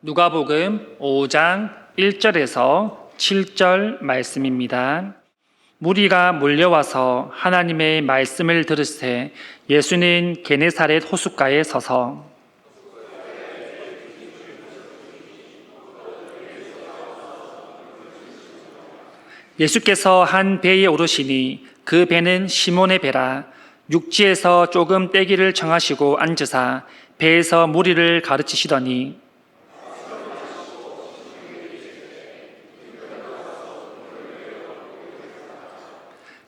누가복음 5장 1절에서 7절 말씀입니다. 무리가 몰려와서 하나님의 말씀을 들으시되 예수는 게네사렛 호숫가에 서서 예수께서 한 배에 오르시니 그 배는 시몬의 배라. 육지에서 조금 떼기를 청하시고 앉으사 배에서 무리를 가르치시더니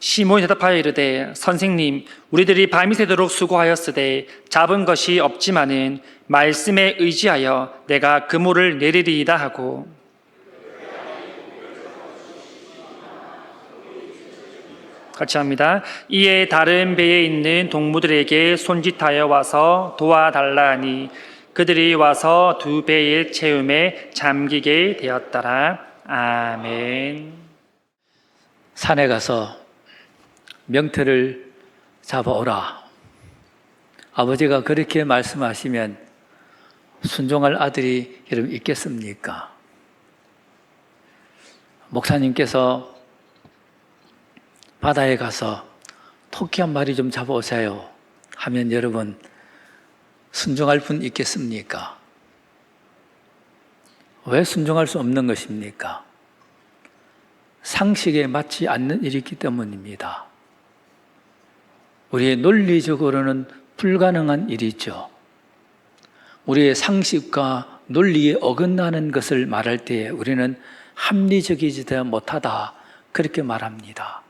시몬이 대답하여 이르되 선생님, 우리들이 밤이 새도록 수고하였으되 잡은 것이 없지만은 말씀에 의지하여 내가 그물을 내리리이다 하고, 같이 합니다. 이에 다른 배에 있는 동무들에게 손짓하여 와서 도와달라 하니 그들이 와서 두 배의 채움에 잠기게 되었더라. 아멘. 산에 가서 명태를 잡아오라. 아버지가 그렇게 말씀하시면 순종할 아들이 여러분 있겠습니까? 목사님께서 바다에 가서 토끼 한 마리 좀 잡아오세요 하면 여러분 순종할 분 있겠습니까? 왜 순종할 수 없는 것입니까? 상식에 맞지 않는 일이기 때문입니다. 우리의 논리적으로는 불가능한 일이죠. 우리의 상식과 논리에 어긋나는 것을 말할 때 우리는 합리적이지 못하다 그렇게 말합니다.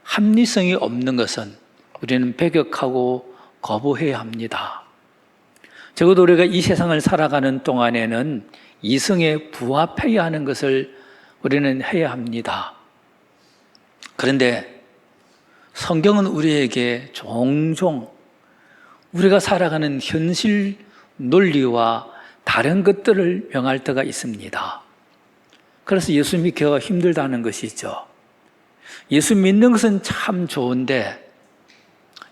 합리성이 없는 것은 우리는 배격하고 거부해야 합니다. 적어도 우리가 이 세상을 살아가는 동안에는 이성에 부합해야 하는 것을 우리는 해야 합니다. 그런데 성경은 우리에게 종종 우리가 살아가는 현실 논리와 다른 것들을 명할 때가 있습니다. 그래서 예수 믿기가 힘들다는 것이죠. 예수 믿는 것은 참 좋은데,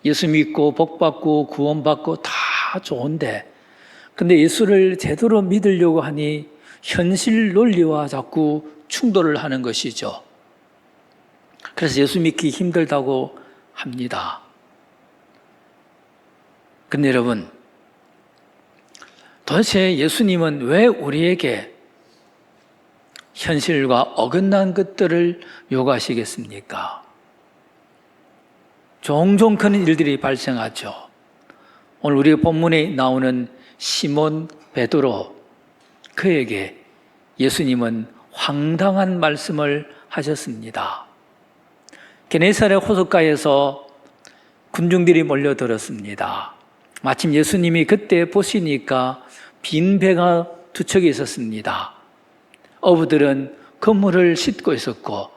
예수 믿고 복받고 구원받고 다 좋은데, 근데 예수를 제대로 믿으려고 하니 현실 논리와 자꾸 충돌을 하는 것이죠. 그래서 예수 믿기 힘들다고 합니다. 근데 여러분, 도대체 예수님은 왜 우리에게 현실과 어긋난 것들을 요구하시겠습니까? 종종 그런 일들이 발생하죠. 오늘 우리 본문에 나오는 시몬 베드로, 그에게 예수님은 황당한 말씀을 하셨습니다. 게네사렛 호숫가에서 군중들이 몰려들었습니다. 마침 예수님이 그때 보시니까 빈 배가 두 척이 있었습니다. 어부들은 그물을 싣고 있었고,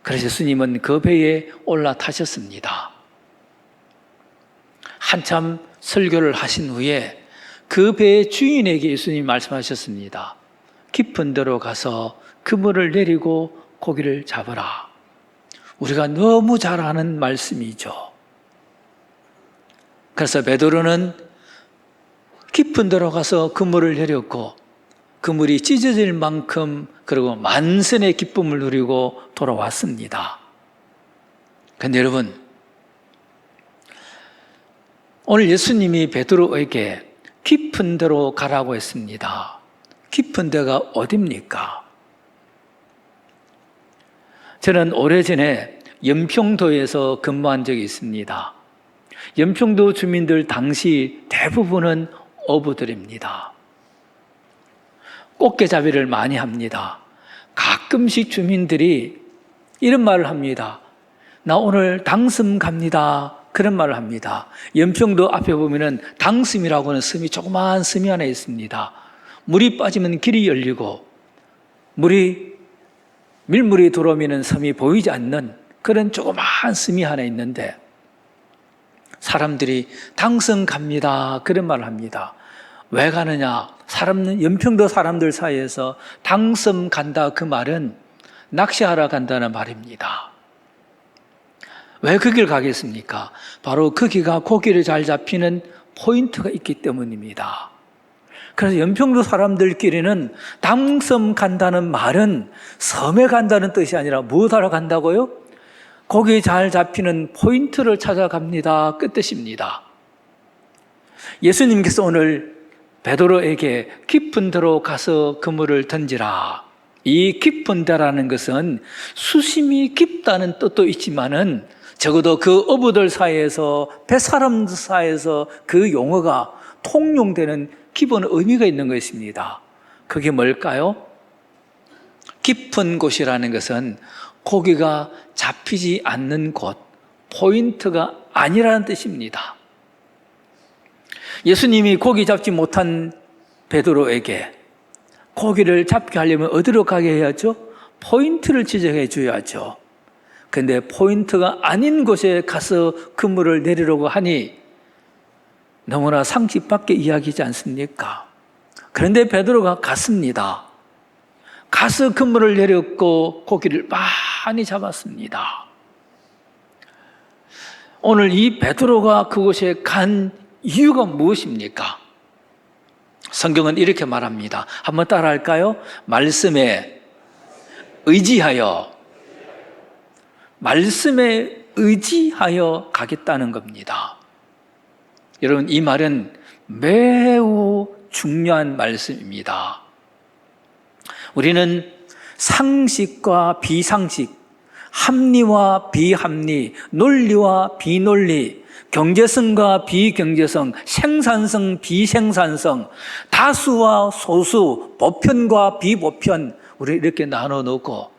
그래서 예수님은 그 배에 올라타셨습니다. 한참 설교를 하신 후에 그 배의 주인에게 예수님이 말씀하셨습니다. 깊은 데로 가서 그물을 내리고 고기를 잡아라. 우리가 너무 잘 아는 말씀이죠. 그래서 베드로는 깊은 데로 가서 그물을 내렸고 그물이 찢어질 만큼 그리고 만선의 기쁨을 누리고 돌아왔습니다. 그런데 여러분, 오늘 예수님이 베드로에게 깊은 데로 가라고 했습니다. 깊은 데가 어디입니까? 저는 오래전에 연평도에서 근무한 적이 있습니다. 연평도 주민들 당시 대부분은 어부들입니다. 꽃게잡이를 많이 합니다. 가끔씩 주민들이 이런 말을 합니다. 나 오늘 당섬 갑니다. 그런 말을 합니다. 연평도 앞에 보면은 당섬이라고 하는 섬이 조그마한 섬이 하나 있습니다. 물이 빠지면 길이 열리고 밀물이 들어오면 섬이 보이지 않는 그런 조그마한 섬이 하나 있는데 사람들이 당섬 갑니다. 그런 말을 합니다. 왜 가느냐? 연평도 사람들 사이에서 당섬 간다 그 말은 낚시하러 간다는 말입니다. 왜 거기를 가겠습니까? 바로 거기가 고기를 잘 잡히는 포인트가 있기 때문입니다. 그래서 연평도 사람들끼리는 당섬 간다는 말은 섬에 간다는 뜻이 아니라 무엇하러 간다고요? 거기에 잘 잡히는 포인트를 찾아갑니다. 그 뜻입니다. 예수님께서 오늘 베드로에게 깊은 데로 가서 그물을 던지라. 이 깊은 데라는 것은 수심이 깊다는 뜻도 있지만은 적어도 그 어부들 사이에서, 뱃사람들 사이에서 그 용어가 통용되는 기본 의미가 있는 것입니다. 그게 뭘까요? 깊은 곳이라는 것은 고기가 잡히지 않는 곳, 포인트가 아니라는 뜻입니다. 예수님이 고기 잡지 못한 베드로에게 고기를 잡게 하려면 어디로 가게 해야죠? 포인트를 지적해 줘야죠. 그런데 포인트가 아닌 곳에 가서 그물을 내리려고 하니 너무나 상식 밖의 이야기지 않습니까? 그런데 베드로가 갔습니다. 가서 그물을 내렸고 고기를 많이 잡았습니다. 오늘 이 베드로가 그곳에 간 이유가 무엇입니까? 성경은 이렇게 말합니다. 한번 따라할까요? 말씀에 의지하여 가겠다는 겁니다. 여러분, 이 말은 매우 중요한 말씀입니다. 우리는 상식과 비상식, 합리와 비합리, 논리와 비논리, 경제성과 비경제성, 생산성, 비생산성, 다수와 소수, 보편과 비보편, 우리 이렇게 나눠 놓고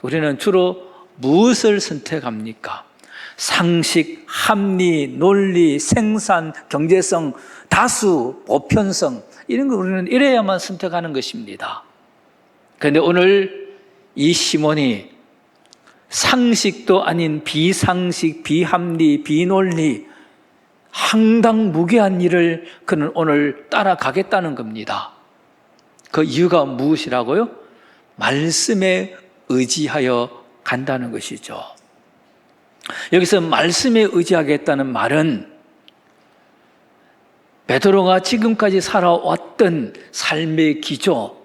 우리는 주로 무엇을 선택합니까? 상식, 합리, 논리, 생산, 경제성, 다수, 보편성, 이런 거 우리는 이래야만 선택하는 것입니다. 그런데 오늘 이 시몬이 상식도 아닌 비상식, 비합리, 비논리, 황당무계한 일을 그는 오늘 따라가겠다는 겁니다. 그 이유가 무엇이라고요? 말씀에 의지하여 간다는 것이죠. 여기서 말씀에 의지하겠다는 말은 베드로가 지금까지 살아왔던 삶의 기조,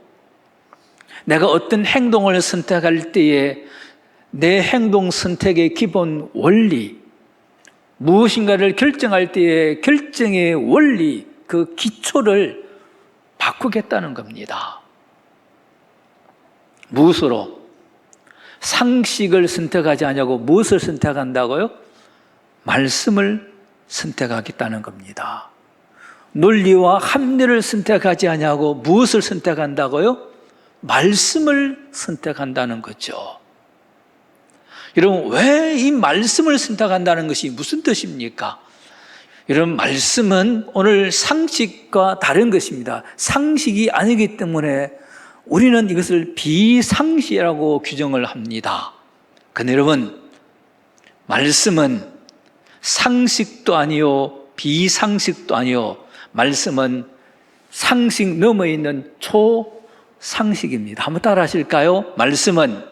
내가 어떤 행동을 선택할 때에 내 행동 선택의 기본 원리, 무엇인가를 결정할 때의 결정의 원리, 그 기초를 바꾸겠다는 겁니다. 무엇으로? 상식을 선택하지 않냐고 무엇을 선택한다고요? 말씀을 선택하겠다는 겁니다. 논리와 합리를 선택하지 않냐고 무엇을 선택한다고요? 말씀을 선택한다는 거죠. 여러분, 왜 이 말씀을 선택한다는 것이 무슨 뜻입니까? 여러분, 말씀은 오늘 상식과 다른 것입니다. 상식이 아니기 때문에 우리는 이것을 비상식이라고 규정을 합니다. 그런데 여러분, 말씀은 상식도 아니요, 비상식도 아니요, 말씀은 상식 넘어 있는 초상식입니다. 한번 따라 하실까요? 말씀은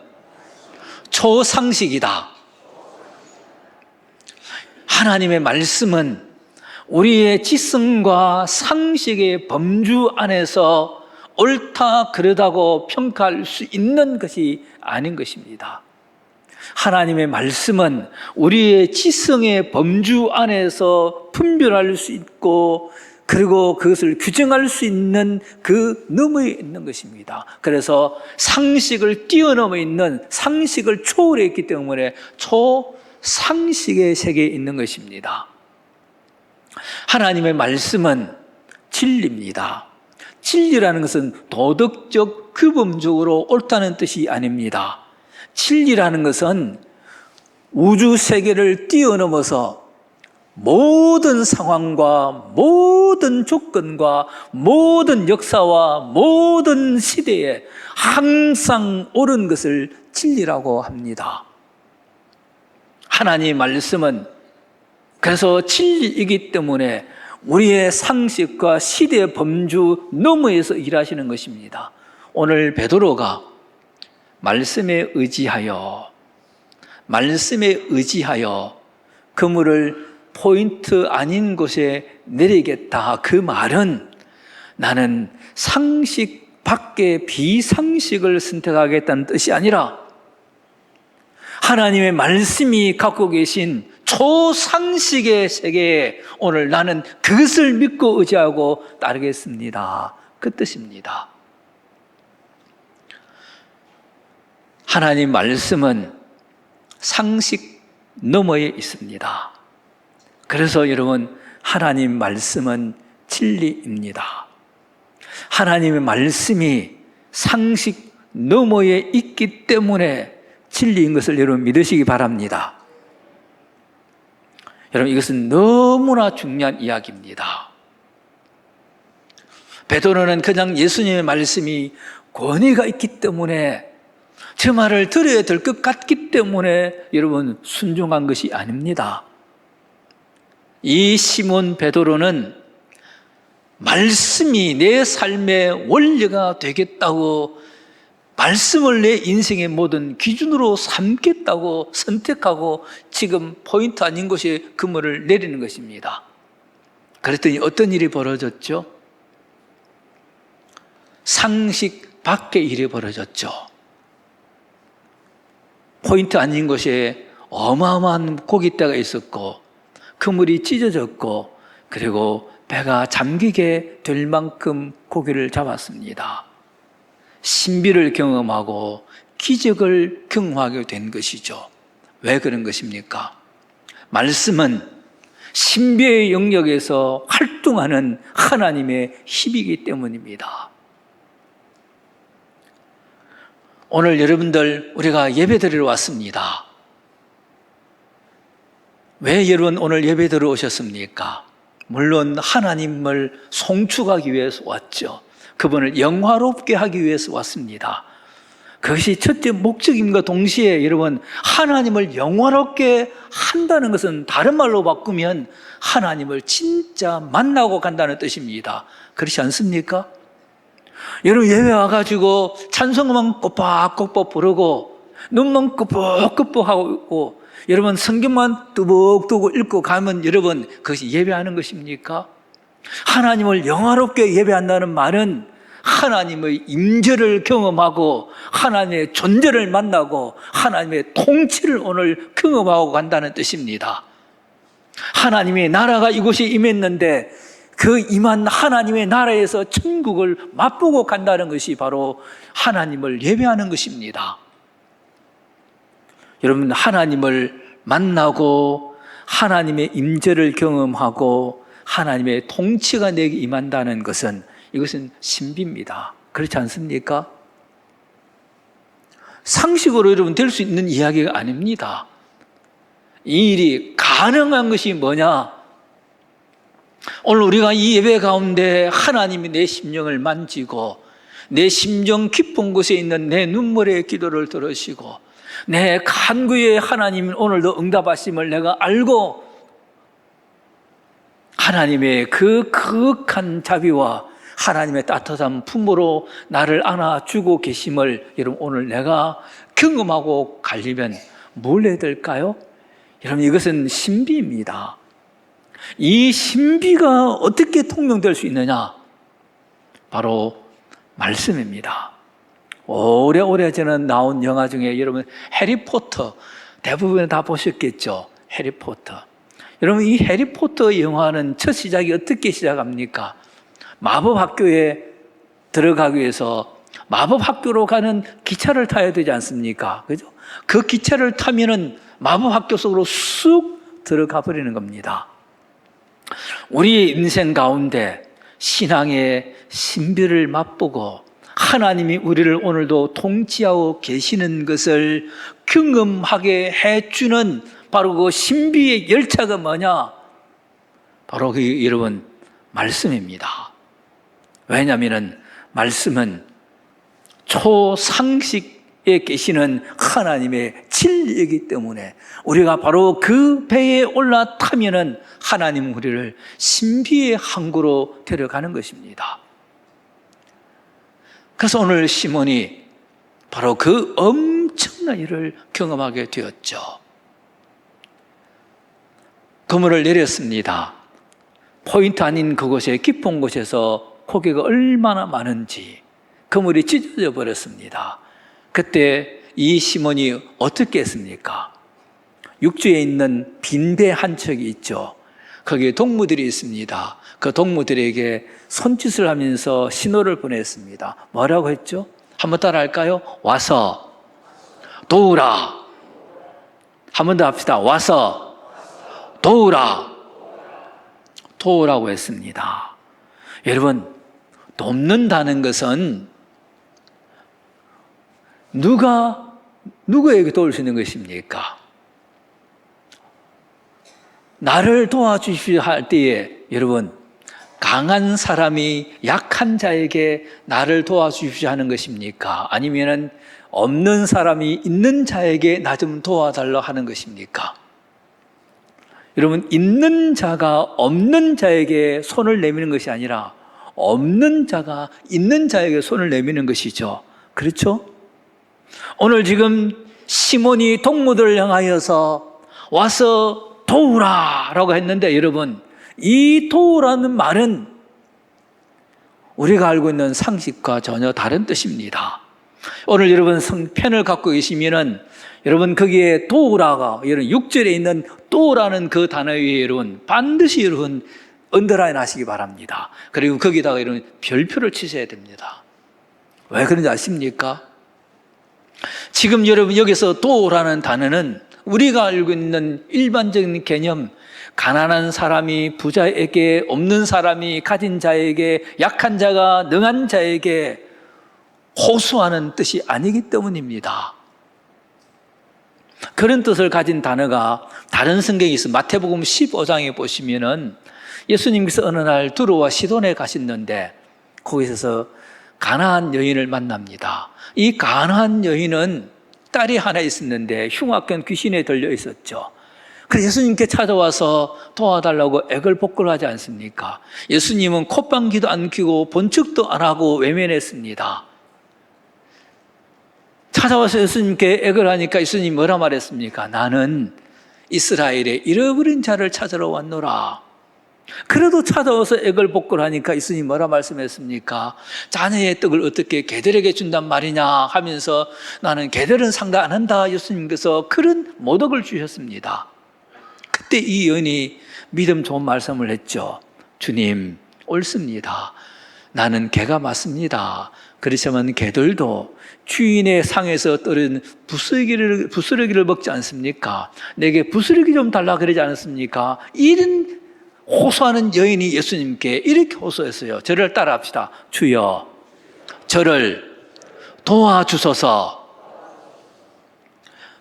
초상식이다. 하나님의 말씀은 우리의 지성과 상식의 범주 안에서 옳다 그르다고 평가할 수 있는 것이 아닌 것입니다. 하나님의 말씀은 우리의 지성의 범주 안에서 분별할 수 있고 그리고 그것을 규정할 수 있는 그 너머에 있는 것입니다. 그래서 상식을 뛰어넘어 있는, 상식을 초월해 있기 때문에 초상식의 세계에 있는 것입니다. 하나님의 말씀은 진리입니다. 진리라는 것은 도덕적, 규범적으로 옳다는 뜻이 아닙니다. 진리라는 것은 우주 세계를 뛰어넘어서 모든 상황과 모든 조건과 모든 역사와 모든 시대에 항상 옳은 것을 진리라고 합니다. 하나님의 말씀은 그래서 진리이기 때문에 우리의 상식과 시대의 범주 너머에서 일하시는 것입니다. 오늘 베드로가 말씀에 의지하여 그물을 포인트 아닌 곳에 내리겠다. 그 말은 나는 상식 밖에 비상식을 선택하겠다는 뜻이 아니라 하나님의 말씀이 갖고 계신 초상식의 세계에 오늘 나는 그것을 믿고 의지하고 따르겠습니다. 그 뜻입니다. 하나님 말씀은 상식 너머에 있습니다. 그래서 여러분, 하나님 말씀은 진리입니다. 하나님의 말씀이 상식 너머에 있기 때문에 진리인 것을 여러분 믿으시기 바랍니다. 여러분, 이것은 너무나 중요한 이야기입니다. 베드로는 그냥 예수님의 말씀이 권위가 있기 때문에 저 말을 들어야 될 것 같기 때문에 여러분 순종한 것이 아닙니다. 이 시몬 베드로는 말씀이 내 삶의 원리가 되겠다고, 말씀을 내 인생의 모든 기준으로 삼겠다고 선택하고 지금 포인트 아닌 곳에 그물을 내리는 것입니다. 그랬더니 어떤 일이 벌어졌죠? 상식 밖의 일이 벌어졌죠. 포인트 아닌 곳에 어마어마한 고깃대가 있었고 그물이 찢어졌고 그리고 배가 잠기게 될 만큼 고기를 잡았습니다. 신비를 경험하고 기적을 경험하게 된 것이죠. 왜 그런 것입니까? 말씀은 신비의 영역에서 활동하는 하나님의 힘이기 때문입니다. 오늘 여러분들 우리가 예배드리러 왔습니다. 왜 여러분 오늘 예배드리러 오셨습니까? 물론 하나님을 송축하기 위해서 왔죠. 그분을 영화롭게 하기 위해서 왔습니다. 그것이 첫째 목적임과 동시에 여러분, 하나님을 영화롭게 한다는 것은 다른 말로 바꾸면 하나님을 진짜 만나고 간다는 뜻입니다. 그렇지 않습니까? 여러분, 예배 와가지고 찬송만 꼬박꼬박 부르고 눈만 끄뻑끄뻑하고 있고 여러분 성경만 뚜벅뚜벅 읽고 가면 여러분 그것이 예배하는 것입니까? 하나님을 영화롭게 예배한다는 말은 하나님의 임재를 경험하고 하나님의 존재를 만나고 하나님의 통치를 오늘 경험하고 간다는 뜻입니다. 하나님의 나라가 이곳에 임했는데 그 임한 하나님의 나라에서 천국을 맛보고 간다는 것이 바로 하나님을 예배하는 것입니다. 여러분, 하나님을 만나고 하나님의 임재를 경험하고 하나님의 통치가 내게 임한다는 것은 이것은 신비입니다. 그렇지 않습니까? 상식으로 여러분 될 수 있는 이야기가 아닙니다. 이 일이 가능한 것이 뭐냐? 오늘 우리가 이 예배 가운데 하나님이 내 심령을 만지고 내 심정 깊은 곳에 있는 내 눈물의 기도를 들으시고 내 간구에 하나님은 오늘도 응답하심을 내가 알고 하나님의 그 거룩한 자비와 하나님의 따뜻한 품으로 나를 안아주고 계심을 여러분 오늘 내가 경험하고 가려면 뭘 해야 될까요? 여러분, 이것은 신비입니다. 이 신비가 어떻게 통용될 수 있느냐? 바로 말씀입니다. 오래전에 나온 영화 중에 여러분 해리포터 대부분 다 보셨겠죠? 해리포터. 여러분, 이 해리포터 영화는 첫 시작이 어떻게 시작합니까? 마법학교에 들어가기 위해서 마법학교로 가는 기차를 타야 되지 않습니까? 그죠? 그 기차를 타면은 마법학교 속으로 쑥 들어가 버리는 겁니다. 우리의 인생 가운데 신앙의 신비를 맛보고 하나님이 우리를 오늘도 통치하고 계시는 것을 경험하게 해주는 바로 그 신비의 열차가 뭐냐? 바로 그 여러분 말씀입니다. 왜냐하면 말씀은 초상식에 계시는 하나님의 진리이기 때문에 우리가 바로 그 배에 올라타면은 하나님은 우리를 신비의 항구로 데려가는 것입니다. 그래서 오늘 시몬이 바로 그 엄청난 일을 경험하게 되었죠. 그물을 내렸습니다. 포인트 아닌 그곳에 깊은 곳에서 고개가 얼마나 많은지 그물이 찢어져 버렸습니다. 그때 이 시몬이 어떻게 했습니까? 육지에 있는 빈 배 한 척이 있죠. 거기에 동무들이 있습니다. 그 동무들에게 손짓을 하면서 신호를 보냈습니다. 뭐라고 했죠? 한번 따라 할까요? 와서 도우라. 한 번 더 합시다. 와서 도우라. 도우라고 했습니다. 여러분, 돕는다는 것은 누구에게 도울 수 있는 것입니까? 나를 도와주십시오 할 때에 여러분, 강한 사람이 약한 자에게 나를 도와주십시오 하는 것입니까? 아니면은 없는 사람이 있는 자에게 나 좀 도와달라 하는 것입니까? 여러분, 있는 자가 없는 자에게 손을 내미는 것이 아니라 없는 자가 있는 자에게 손을 내미는 것이죠. 그렇죠? 오늘 지금 시몬이 동무들을 향하여서 와서 도우라 라고 했는데 여러분, 이 도우라는 말은 우리가 알고 있는 상식과 전혀 다른 뜻입니다. 오늘 여러분 펜을 갖고 계시면은 여러분 거기에 도우라가 여러분 6절에 있는 도우라는 그 단어에 여러분 반드시 여러분 언더라인 하시기 바랍니다. 그리고 거기다가 여러분 별표를 치셔야 됩니다. 왜 그런지 아십니까? 지금 여러분 여기서 도우라는 단어는 우리가 알고 있는 일반적인 개념, 가난한 사람이 부자에게, 없는 사람이 가진 자에게, 약한 자가 능한 자에게 호소하는 뜻이 아니기 때문입니다. 그런 뜻을 가진 단어가 다른 성경에 있어. 마태복음 15장에 보시면은 예수님께서 어느 날 두로와 시돈에 가셨는데 거기서 가나안 여인을 만납니다. 이 가나안 여인은 딸이 하나 있었는데 흉악한 귀신에 들려 있었죠. 그래서 예수님께 찾아와서 도와달라고 애걸복걸하지 않습니까? 예수님은 콧방귀도 안 뀌고 본척도 안 하고 외면했습니다. 찾아와서 예수님께 애걸하니까 예수님이 뭐라 말했습니까? 나는 이스라엘에 잃어버린 자를 찾으러 왔노라. 그래도 찾아와서 애걸복걸하니까 예수님이 뭐라 말씀했습니까? 자녀의 떡을 어떻게 개들에게 준단 말이냐 하면서 나는 개들은 상대 안 한다. 예수님께서 그런 모독을 주셨습니다. 그때 이 여인이 믿음 좋은 말씀을 했죠. 주님, 옳습니다. 나는 개가 맞습니다. 그렇지만 개들도 주인의 상에서 떨어진 부스러기를 먹지 않습니까? 내게 부스러기 좀 달라 그러지 않았습니까? 이런 호소하는 여인이 예수님께 이렇게 호소했어요. 저를 따라합시다. 주여, 저를 도와주소서.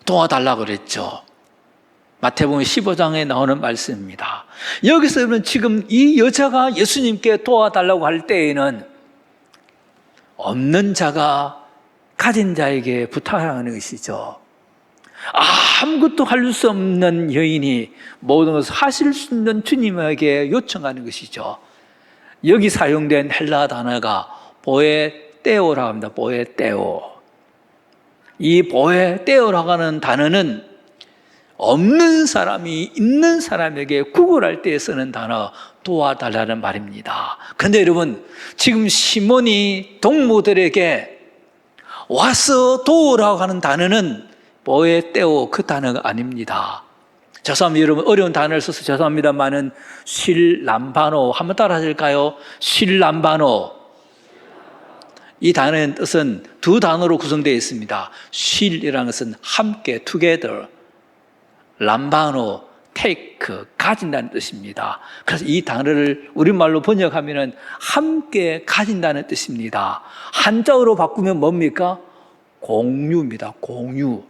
도와달라고 그랬죠. 마태복음 15장에 나오는 말씀입니다. 여기서 지금 이 여자가 예수님께 도와달라고 할 때에는 없는 자가 가진 자에게 부탁하는 것이죠. 아무것도 할 수 없는 여인이 모든 것을 하실 수 있는 주님에게 요청하는 것이죠. 여기 사용된 헬라 단어가 보에떼오라고 합니다. 보에떼오. 이 보에떼오라고 하는 단어는 없는 사람이 있는 사람에게 구걸할 때 쓰는 단어, 도와달라는 말입니다. 그런데 여러분, 지금 시몬이 동무들에게 와서 도우라고 하는 단어는 보에떼오 그 단어가 아닙니다. 죄송합니다. 여러분 어려운 단어를 써서 죄송합니다만은 실람바노 한번 따라 하실까요? 실람바노. 이 단어의 뜻은 두 단어로 구성되어 있습니다. 실이라는 것은 함께, together. 람바노, take, 가진다는 뜻입니다. 그래서 이 단어를 우리말로 번역하면 함께 가진다는 뜻입니다. 한자어로 바꾸면 뭡니까? 공유입니다. 공유.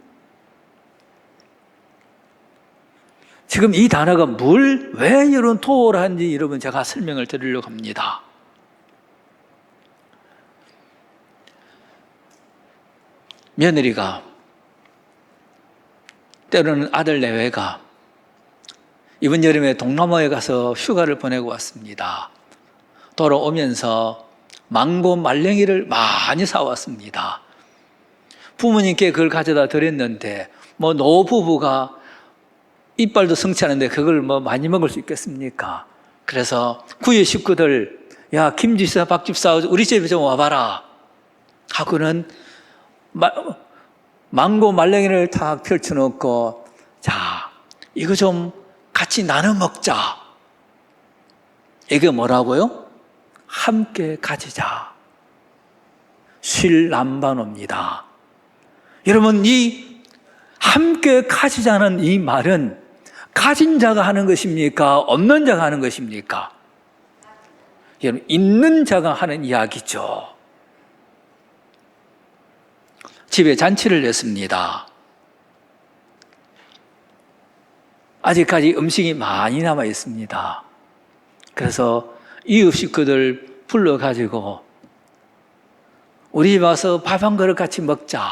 지금 이 단어가 왜 이런 토를 하는지 여러분 제가 설명을 드리려고 합니다. 며느리가 때로는 아들 내외가 이번 여름에 동남아에 가서 휴가를 보내고 왔습니다. 돌아오면서 망고 말랭이를 많이 사왔습니다. 부모님께 그걸 가져다 드렸는데 노부부가 이빨도 성취하는데 그걸 많이 먹을 수 있겠습니까? 그래서 구의 식구들 야, 김집사, 박집사, 우리 집에 좀 와봐라. 하고는 망고 말랭이를 탁 펼쳐놓고, 자, 이거 좀 같이 나눠 먹자. 이게 뭐라고요? 함께 가지자. 쉴람반옵니다. 여러분, 이 함께 가지자는 이 말은 가진 자가 하는 것입니까? 없는 자가 하는 것입니까? 여러분, 있는 자가 하는 이야기죠. 집에 잔치를 냈습니다. 아직까지 음식이 많이 남아 있습니다. 그래서 이웃 식구들 불러가지고 우리 집 와서 밥 한 그릇 같이 먹자.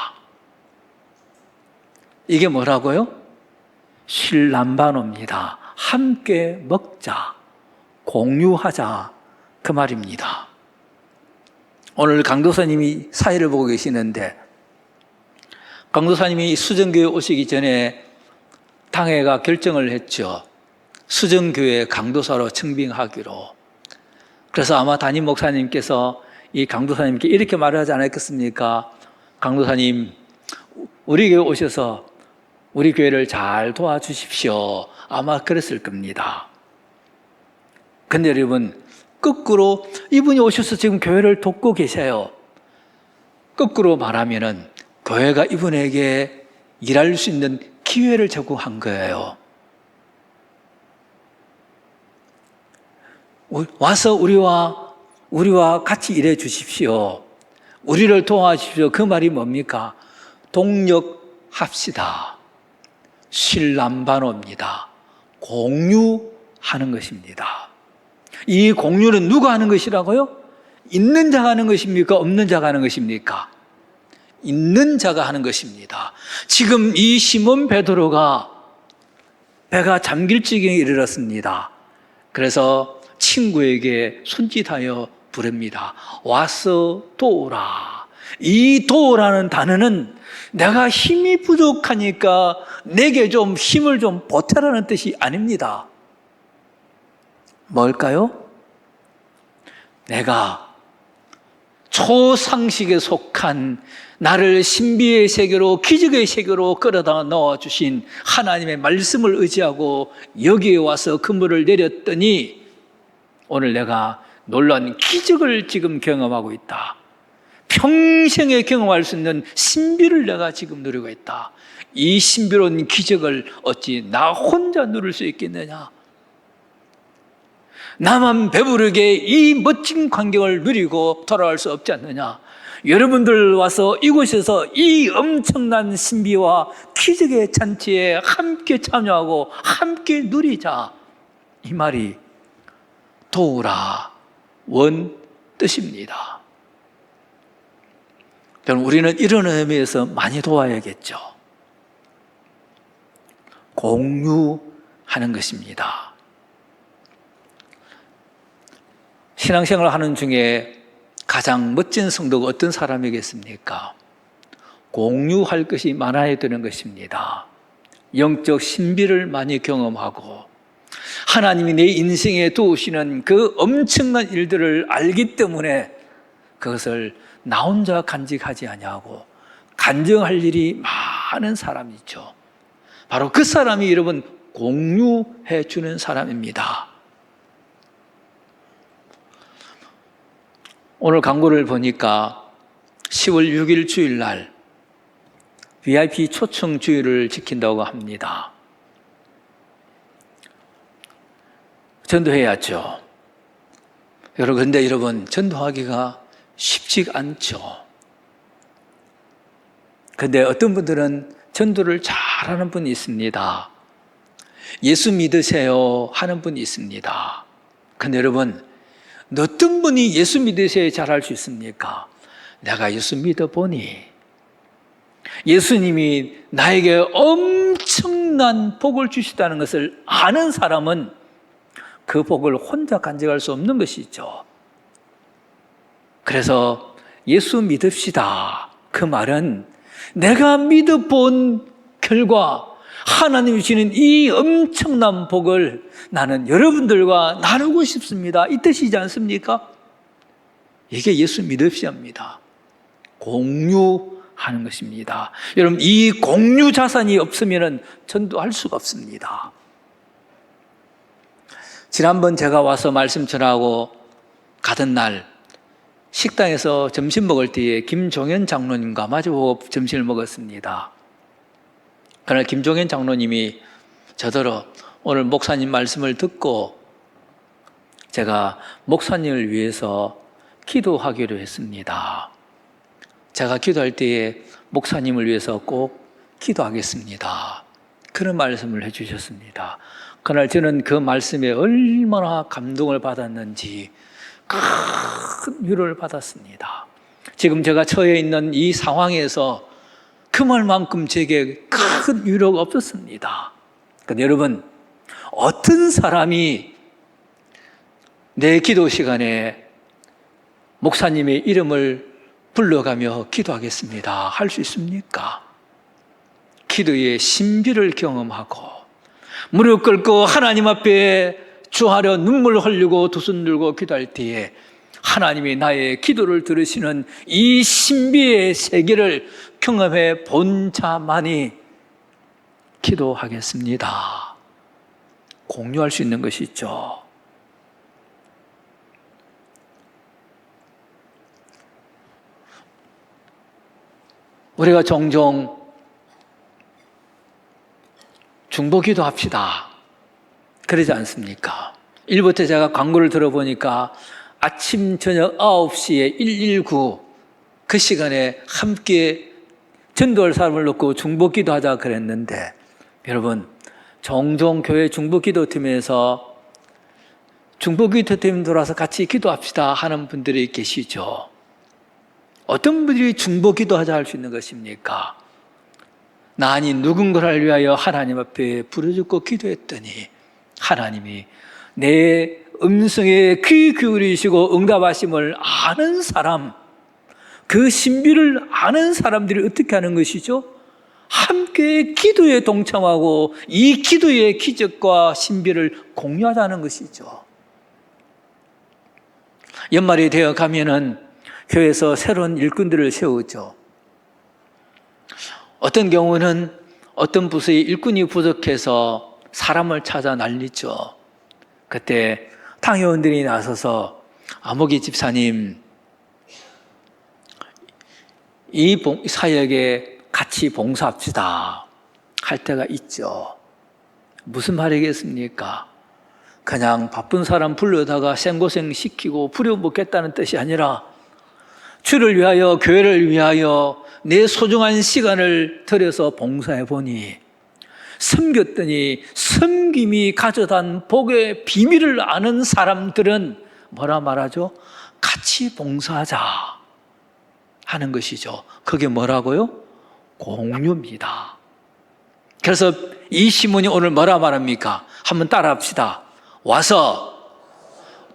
이게 뭐라고요? 쉴람반옵니다. 함께 먹자. 공유하자. 그 말입니다. 오늘 강도사님이 사회를 보고 계시는데, 강도사님이 수정교회 오시기 전에 당회가 결정을 했죠. 수정교회 강도사로 청빙하기로. 그래서 아마 담임 목사님께서 이 강도사님께 이렇게 말하지 않았겠습니까? 강도사님, 우리 교회 오셔서 우리 교회를 잘 도와주십시오. 아마 그랬을 겁니다. 근데 여러분, 거꾸로 이분이 오셔서 지금 교회를 돕고 계세요. 거꾸로 말하면은 교회가 이분에게 일할 수 있는 기회를 제공한 거예요. 와서 우리와 같이 일해 주십시오. 우리를 도와주십시오. 그 말이 뭡니까? 동력합시다. 쉴람반옵니다. 공유하는 것입니다. 이 공유는 누가 하는 것이라고요? 있는 자가 하는 것입니까? 없는 자가 하는 것입니까? 있는 자가 하는 것입니다. 지금 이 시몬 베드로가 배가 잠길 지경에 이르렀습니다. 그래서 친구에게 손짓하여 부릅니다. 와서 도우라. 이 도우라는 단어는 내가 힘이 부족하니까 내게 좀 힘을 좀 보태라는 뜻이 아닙니다. 뭘까요? 내가 초상식에 속한 나를 신비의 세계로, 기적의 세계로 끌어다 넣어주신 하나님의 말씀을 의지하고 여기에 와서 근무를 내렸더니 오늘 내가 놀라운 기적을 지금 경험하고 있다. 평생에 경험할 수 있는 신비를 내가 지금 누리고 있다. 이 신비로운 기적을 어찌 나 혼자 누릴 수 있겠느냐? 나만 배부르게 이 멋진 광경을 누리고 돌아갈 수 없지 않느냐? 여러분들 와서 이곳에서 이 엄청난 신비와 기적의 잔치에 함께 참여하고 함께 누리자. 이 말이 도우라 원 뜻입니다. 여러분, 우리는 이런 의미에서 많이 도와야겠죠. 공유하는 것입니다. 신앙생활을 하는 중에 가장 멋진 성도가 어떤 사람이겠습니까? 공유할 것이 많아야 되는 것입니다. 영적 신비를 많이 경험하고 하나님이 내 인생에 도우시는 그 엄청난 일들을 알기 때문에 그것을 나 혼자 간직하지 아니하고 간증할 일이 많은 사람이죠. 바로 그 사람이 여러분 공유해 주는 사람입니다. 오늘 광고를 보니까 10월 6일 주일날 VIP 초청 주일을 지킨다고 합니다. 전도해야죠. 근데 여러분, 전도하기가 쉽지 않죠. 근데 어떤 분들은 전도를 잘하는 분이 있습니다. 예수 믿으세요 하는 분이 있습니다. 근데 여러분, 어떤 분이 예수 믿으셔야 잘할 수 있습니까? 내가 예수 믿어보니 예수님이 나에게 엄청난 복을 주시다는 것을 아는 사람은 그 복을 혼자 간직할 수 없는 것이죠. 그래서 예수 믿읍시다. 그 말은 내가 믿어본 결과 하나님이 주시는 이 엄청난 복을 나는 여러분들과 나누고 싶습니다. 이 뜻이지 않습니까? 이게 예수 믿읍시합니다. 공유하는 것입니다. 여러분, 이 공유 자산이 없으면 전도할 수가 없습니다. 지난번 제가 와서 말씀 전하고 가던 날 식당에서 점심 먹을 때에 김종현 장로님과 마주보고 점심을 먹었습니다. 그날 김종현 장로님이 저더러 오늘 목사님 말씀을 듣고 제가 목사님을 위해서 기도하기로 했습니다. 제가 기도할 때에 목사님을 위해서 꼭 기도하겠습니다. 그런 말씀을 해주셨습니다. 그날 저는 그 말씀에 얼마나 감동을 받았는지 큰 위로를 받았습니다. 지금 제가 처해 있는 이 상황에서 그 말만큼 제게 큰 위로가 없었습니다. 그런데 여러분, 어떤 사람이 내 기도 시간에 목사님의 이름을 불러가며 기도하겠습니다 할 수 있습니까? 기도의 신비를 경험하고 무릎 꿇고 하나님 앞에 주하려 눈물 흘리고 두 손 들고 기도할 때에 하나님이 나의 기도를 들으시는 이 신비의 세계를 경험해 본 자만이 기도하겠습니다 공유할 수 있는 것이죠. 우리가 종종 중보기도 합시다 그러지 않습니까? 일부터 제가 광고를 들어보니까 아침 저녁 9시에 119 그 시간에 함께 전도할 사람을 놓고 중보기도 하자 그랬는데 여러분, 종종 교회 중보기도 팀에서 중보기도 팀 돌아서 같이 기도합시다 하는 분들이 계시죠. 어떤 분들이 중보기도 하자 할 수 있는 것입니까? 나 아닌 누군가를 위하여 하나님 앞에 부르짖고 기도했더니 하나님이 내 음성에 귀 기울이시고 응답하심을 아는 사람, 그 신비를 아는 사람들이 어떻게 하는 것이죠? 함께 기도에 동참하고 이 기도의 기적과 신비를 공유하자는 것이죠. 연말이 되어 가면은 교회에서 새로운 일꾼들을 세우죠. 어떤 경우는 어떤 부서에 일꾼이 부족해서 사람을 찾아 난리죠. 그때 당회원들이 나서서 아모기 집사님, 이 사역에 같이 봉사합시다 할 때가 있죠. 무슨 말이겠습니까? 그냥 바쁜 사람 불러다가 생고생 시키고 부려먹겠다는 뜻이 아니라 주를 위하여, 교회를 위하여 내 소중한 시간을 들여서 봉사해 보니 섬겼더니 섬김이 가져단 복의 비밀을 아는 사람들은 뭐라 말하죠? 같이 봉사하자 하는 것이죠. 그게 뭐라고요? 공유입니다. 그래서 이 시몬이 오늘 뭐라 말합니까? 한번 따라합시다. 와서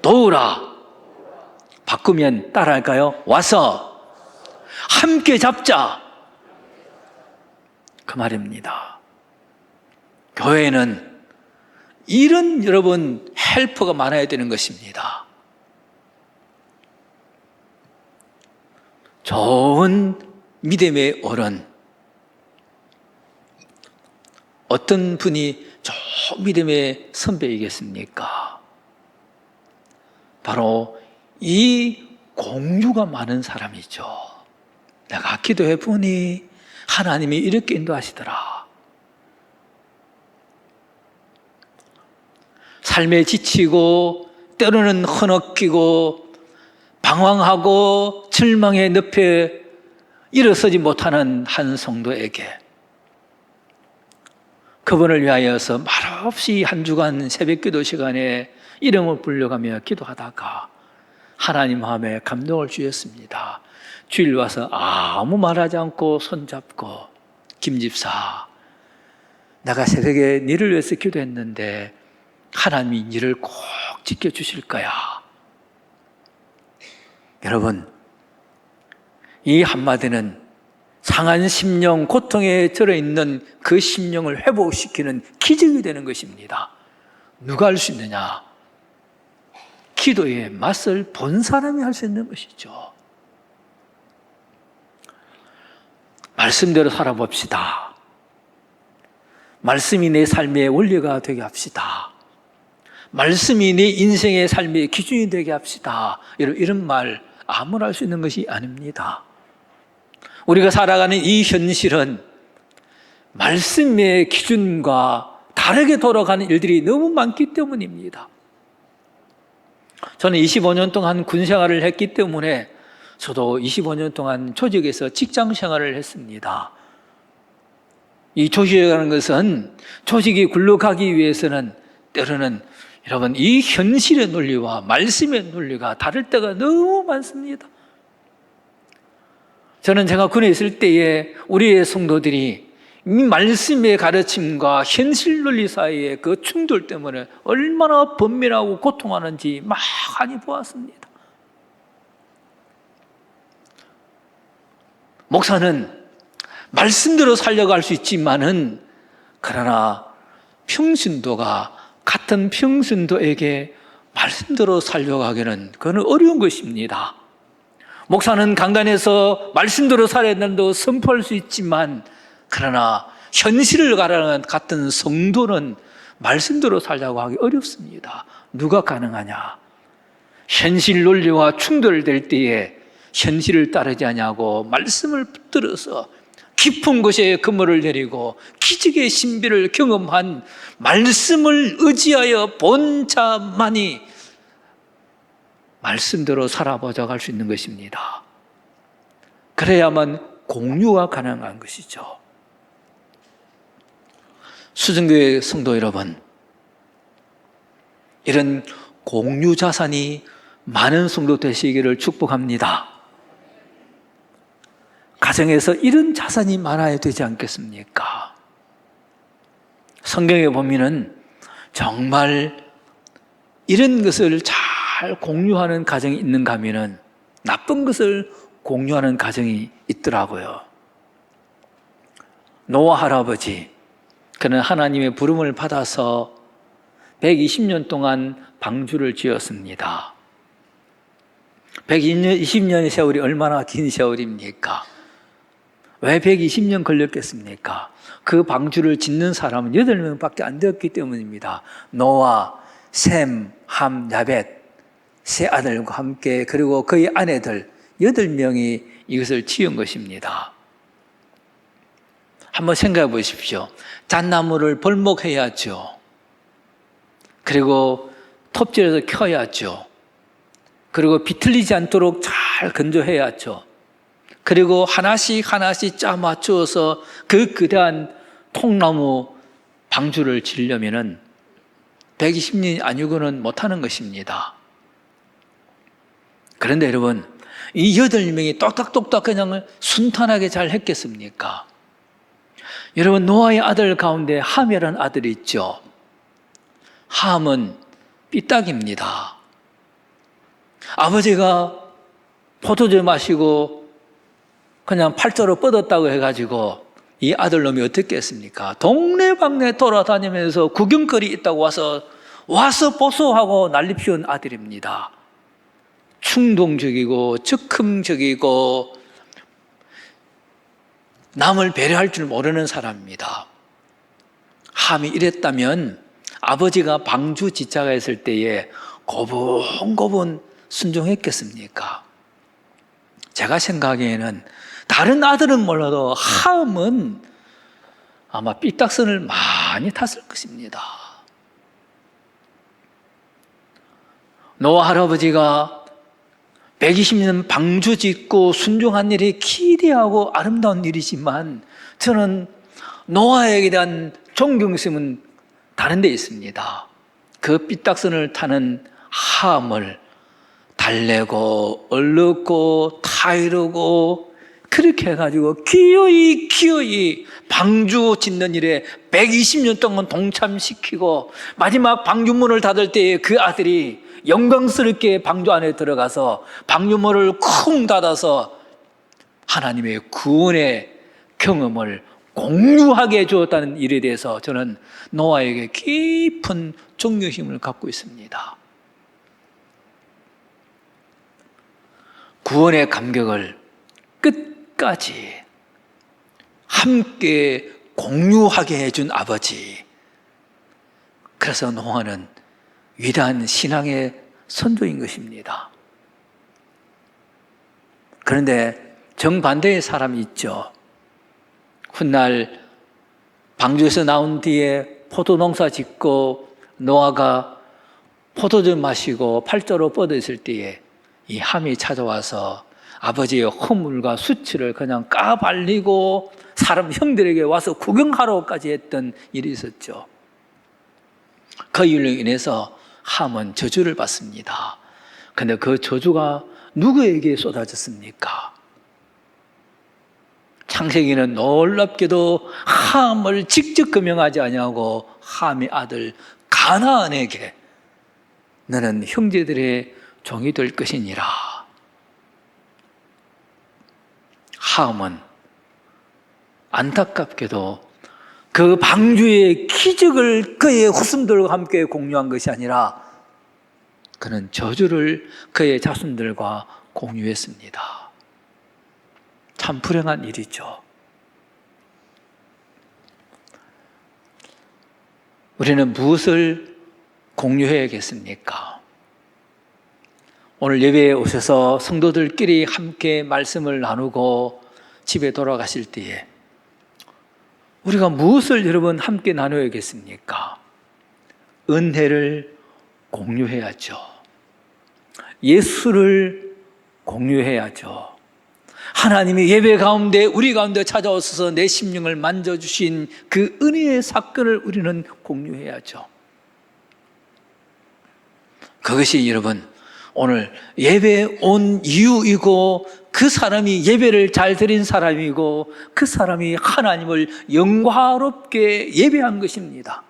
도우라. 바꾸면 따라할까요? 와서 함께 잡자. 그 말입니다. 교회에는 이런 여러분 헬퍼가 많아야 되는 것입니다. 좋은 믿음의 어른, 어떤 분이 좋은 믿음의 선배이겠습니까? 바로 이 공유가 많은 사람이죠. 내가 기도해 보니 하나님이 이렇게 인도하시더라. 삶에 지치고 때로는 흐느끼고 방황하고 절망의 늪에 일어서지 못하는 한 성도에게 그분을 위하여서 말없이 한 주간 새벽기도 시간에 이름을 불러가며 기도하다가 하나님 마음에 감동을 주셨습니다. 주일 와서 아무 말하지 않고 손잡고 김집사, 내가 새벽에 니를 위해서 기도했는데 하나님이 니를 꼭 지켜주실 거야. 여러분, 이 한마디는 상한 심령, 고통에 절어있는 그 심령을 회복시키는 기적이 되는 것입니다. 누가 할 수 있느냐? 기도의 맛을 본 사람이 할 수 있는 것이죠. 말씀대로 살아봅시다. 말씀이 내 삶의 원리가 되게 합시다. 말씀이 내 인생의 삶의 기준이 되게 합시다. 이런 말 아무나 할 수 있는 것이 아닙니다. 우리가 살아가는 이 현실은 말씀의 기준과 다르게 돌아가는 일들이 너무 많기 때문입니다. 저는 25년 동안 군 생활을 했기 때문에 저도 25년 동안 조직에서 직장 생활을 했습니다. 이 조직이라는 것은 조직이 굴러가기 위해서는 때로는 여러분 이 현실의 논리와 말씀의 논리가 다를 때가 너무 많습니다. 저는 제가 군에 있을 때에 우리의 성도들이 이 말씀의 가르침과 현실 논리 사이의 그 충돌 때문에 얼마나 번민하고 고통하는지 많이 보았습니다. 목사는 말씀대로 살려갈 수 있지만은 그러나 평신도가 같은 평신도에게 말씀대로 살려가기는 그건 어려운 것입니다. 목사는 강단에서 말씀대로 살아야 된다고 선포할 수 있지만 그러나 현실을 가라는 같은 성도는 말씀대로 살려고 하기 어렵습니다. 누가 가능하냐? 현실 논리와 충돌될 때에 현실을 따르지 않냐고 말씀을 붙들어서 깊은 곳에 그물을 내리고 기적의 신비를 경험한 말씀을 의지하여 본 자만이 말씀대로 살아보자 갈 수 있는 것입니다. 그래야만 공유가 가능한 것이죠. 수정교회 성도 여러분, 이런 공유 자산이 많은 성도 되시기를 축복합니다. 가정에서 이런 자산이 많아야 되지 않겠습니까? 성경에 보면은 정말 이런 것을 잘 공유하는 가정이 있는가 하면은 나쁜 것을 공유하는 가정이 있더라고요. 노아 할아버지, 그는 하나님의 부름을 받아서 120년 동안 방주를 지었습니다. 120년의 세월이 얼마나 긴 세월입니까? 왜 120년 걸렸겠습니까? 그 방주를 짓는 사람은 8명밖에 안 되었기 때문입니다. 노아, 셈, 함, 야벳 세 아들과 함께 그리고 그의 아내들 8명이 이것을 지은 것입니다. 한번 생각해 보십시오. 잣나무를 벌목해야죠. 그리고 톱질해서 켜야죠. 그리고 비틀리지 않도록 잘 건조해야죠. 그리고 하나씩 하나씩 짜 맞추어서 그 거대한 통나무 방주를 지으려면은 120년이 아니고는 못하는 것입니다. 그런데 여러분, 이 8명이 똑딱똑딱 그냥 순탄하게 잘 했겠습니까? 여러분, 노아의 아들 가운데 함이라는 아들이 있죠. 함은 삐딱입니다. 아버지가 포도주 마시고 그냥 팔자로 뻗었다고 해가지고 이 아들놈이 어떻게 했습니까? 동네방네 돌아다니면서 구경거리 있다고 와서 보소하고 난리 피운 아들입니다. 충동적이고 즉흥적이고 남을 배려할 줄 모르는 사람입니다. 함이 이랬다면 아버지가 방주 지자가 했을 때에 고분고분 순종했겠습니까? 제가 생각하기에는 다른 아들은 몰라도 함은 아마 삐딱선을 많이 탔을 것입니다. 노아 할아버지가 120년 방주 짓고 순종한 일이 기대하고 아름다운 일이지만 저는 노아에게 대한 존경심은 다른 데 있습니다. 그 삐딱선을 타는 함을 달래고 얼르고 타이르고 그렇게 해가지고 기어이 방주 짓는 일에 120년 동안 동참시키고 마지막 방주문을 닫을 때에 그 아들이 영광스럽게 방주 안에 들어가서 방주문을 쿵 닫아서 하나님의 구원의 경험을 공유하게 해주었다는 일에 대해서 저는 노아에게 깊은 존경심을 갖고 있습니다. 구원의 감격을 끝까지 함께 공유하게 해준 아버지. 그래서 노아는 위대한 신앙의 선조인 것입니다. 그런데 정반대의 사람이 있죠. 훗날 방주에서 나온 뒤에 포도 농사 짓고 노아가 포도주 마시고 팔자로 뻗어 있을 때에 이 함이 찾아와서 아버지의 허물과 수치를 그냥 까발리고 사람 형들에게 와서 구경하러까지 했던 일이 있었죠. 그 일로 인해서 함은 저주를 받습니다. 그런데 그 저주가 누구에게 쏟아졌습니까? 창세기는 놀랍게도 함을 직접 금명하지 아니하고 함의 아들 가나안에게 너는 형제들의 종이 될 것이니라. 함은 안타깝게도 그 방주의 기적을 그의 후손들과 함께 공유한 것이 아니라 그는 저주를 그의 자손들과 공유했습니다. 참 불행한 일이죠. 우리는 무엇을 공유해야겠습니까? 오늘 예배에 오셔서 성도들끼리 함께 말씀을 나누고 집에 돌아가실 때에 우리가 무엇을 여러분 함께 나눠야겠습니까? 은혜를 공유해야죠. 예수를 공유해야죠. 하나님이 예배 가운데 우리 가운데 찾아오셔서 내 심령을 만져주신 그 은혜의 사건을 우리는 공유해야죠. 그것이 여러분 오늘 예배에 온 이유이고 그 사람이 예배를 잘 드린 사람이고 그 사람이 하나님을 영화롭게 예배한 것입니다.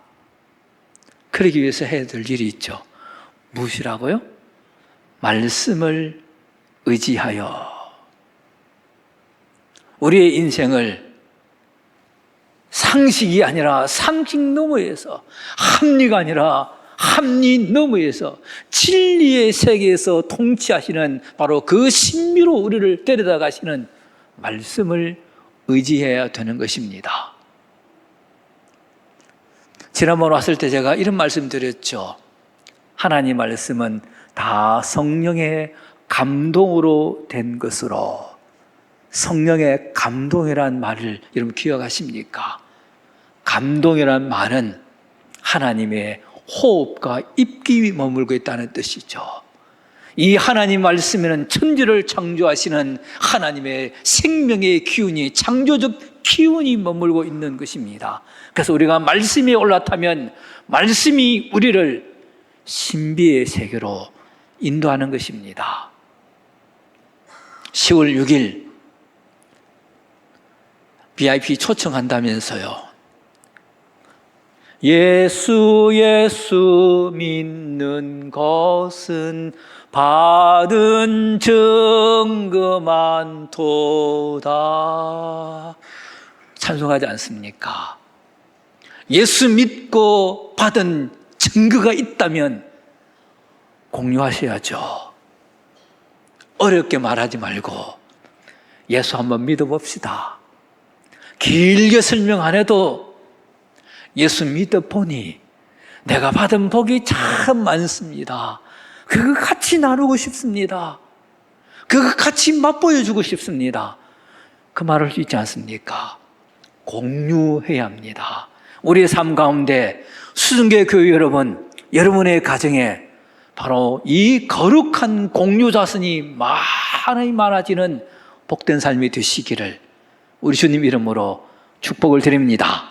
그러기 위해서 해야 될 일이 있죠. 무엇이라고요? 말씀을 의지하여 우리의 인생을 상식이 아니라 상식 너머에서 합리가 아니라 합리 너머에서 진리의 세계에서 통치하시는 바로 그 신비로 우리를 데려다 가시는 말씀을 의지해야 되는 것입니다. 지난번 왔을 때 제가 이런 말씀 드렸죠. 하나님 말씀은 다 성령의 감동으로 된 것으로. 성령의 감동이란 말을 여러분 기억하십니까? 감동이란 말은 하나님의 호흡과 입김이 머물고 있다는 뜻이죠. 이 하나님 말씀에는 천지를 창조하시는 하나님의 생명의 기운이, 창조적 기운이 머물고 있는 것입니다. 그래서 우리가 말씀에 올라타면 말씀이 우리를 신비의 세계로 인도하는 것입니다. 10월 6일 VIP 초청한다면서요. 예수 믿는 것은 받은 증거만 도다. 찬송하지 않습니까? 예수 믿고 받은 증거가 있다면 공유하셔야죠. 어렵게 말하지 말고 예수 한번 믿어봅시다. 길게 설명 안 해도 예수 믿어보니 내가 받은 복이 참 많습니다. 그거 같이 나누고 싶습니다. 그거 같이 맛보여주고 싶습니다. 그 말을 할 수 있지 않습니까? 공유해야 합니다. 우리의 삶 가운데 수증교회 교회 여러분, 여러분의 가정에 바로 이 거룩한 공유 자선이 많아지는 복된 삶이 되시기를 우리 주님 이름으로 축복을 드립니다.